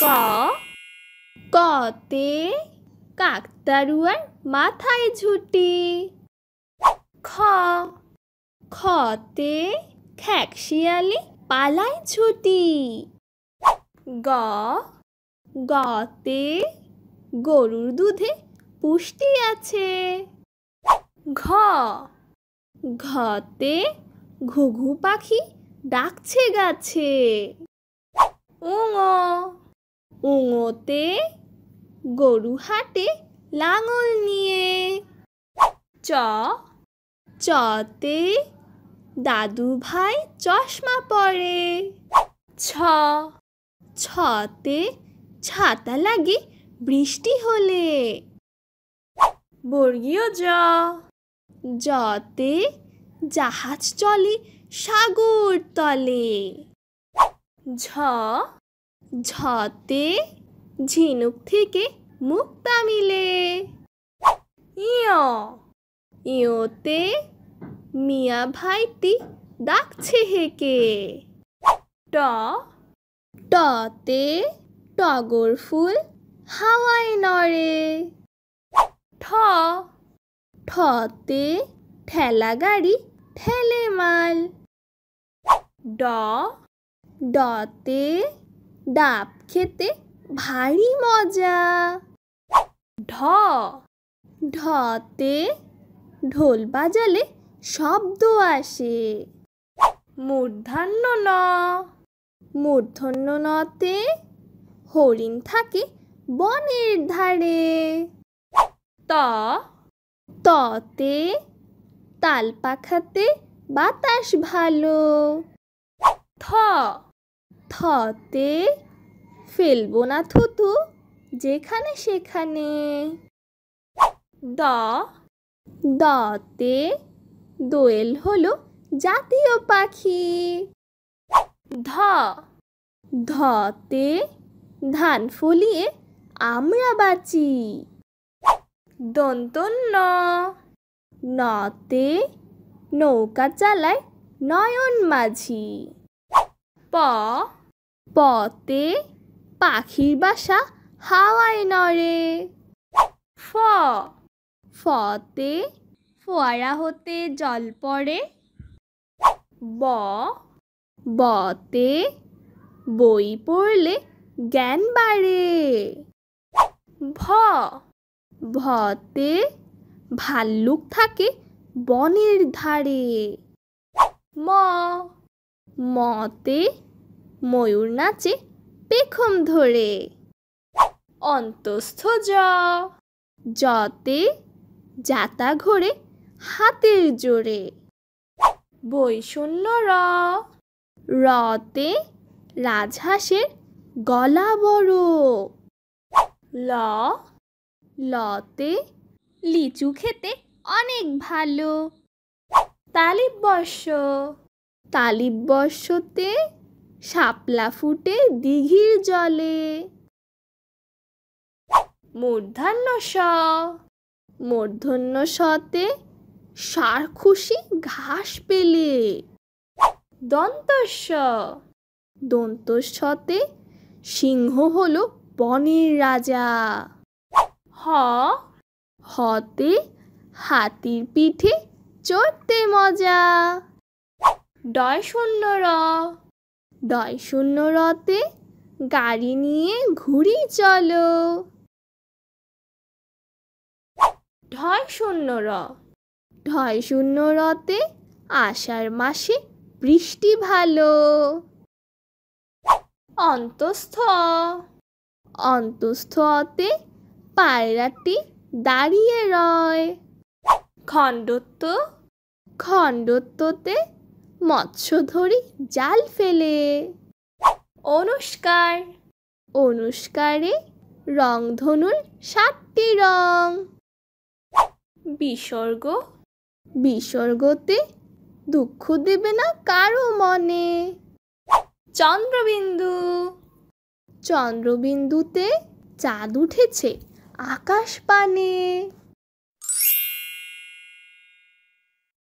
ক কতে কাকতাড়ুয়ার মাথায় ঝুঁটি। খ খতে খ্যাকশিয়ালি পালায় ছুটি। গ গতে গরুর দুধে পুষ্টি আছে। ঘ ঘতে ঘুঘু পাখি ডাকছে গাছে। উঙ উঙতে গরু হাটে লাঙল নিয়ে। চ চতে দাদু ভাই চশমা পরে। ছ ছতে ছাতা লাগে বৃষ্টি হলে। বর্গীয় জ জতে জাহাজ চলে সাগর তলে। ঝ ঝতে ঝিনুক থেকে মুক্তা মিলে। ইয় ইয়তে মিয়া ভাইটি ডাকছে হেকে। ট টতে টগর ফুল হাওয়ায় নড়ে। ঠ ঠতে ঠেলা গাড়ি ঠেলে মাল। ড ডতে ডাব খেতে ভারী মজা। ঢ ঢতে ঢোল বাজালে শব্দ আসে। মূর্ধন্য ন মূর্ধন্য নতে হরিণ থাকে বনের ধারে। ত ততে তাল পাখাতে বাতাস ভালো। থ থতে ফেলবো না থুতু যেখানে সেখানে। দ দতে দোয়েল হলো জাতীয় পাখি। ধ ধতে ধান ফলিয়ে আমরা বাঁচি। দন্তন্য নতে নৌকা চালায় নয়ন মাঝি। প পতে পাখির বাসা হাওয়ায় নড়ে। ফ ফতে ফোয়ারা হতে জল পড়ে। ব বতে বই পড়লে জ্ঞান বাড়ে। ভ ভতে ভাল্লুক থাকে বনের ধারে। ম মতে ময়ূর নাচে পেখম ধরে। অন্তস্থ জ জতে জাতা ঘোরে হাতের জোরে। বৈষণ্য র রতে রাজহাঁসের গলা বড়। ল লতে লিচু খেতে অনেক ভালো। তালিব বর্ষ তালিব বর্ষতে শাপলা ফুটে দিঘির জলে। মূর্ধন্য স মূর্ধন্য সতে ষাঁড় খুশি ঘাস পেলে। দন্তস্ব দন্তস্বতে সিংহ হলো বনের রাজা। হ হতে হাতির পিঠে চড়তে মজা। ডয় শূন্য র ডয় শূন্য রতে গাড়ি নিয়ে ঘুরি চলো। ঢয় শূন্য র ঢয় শূন্য রতে আষাঢ় মাসে বৃষ্টি ভালো। অন্তস্থ অন্তস্থতে পায়রাটি দাঁড়িয়ে রয়। খণ্ডত্ব খণ্ডত্বতে মৎস্য ধরি জাল ফেলে। অনুষ্কার অনুষ্কারে রংধনুর 7টি রং। বিসর্গ বিসর্গতে দুঃখ দেবে না কারো মনে। চন্দ্রবিন্দু চন্দ্রবিন্দুতে চাঁদ উঠেছে আকাশ পানে।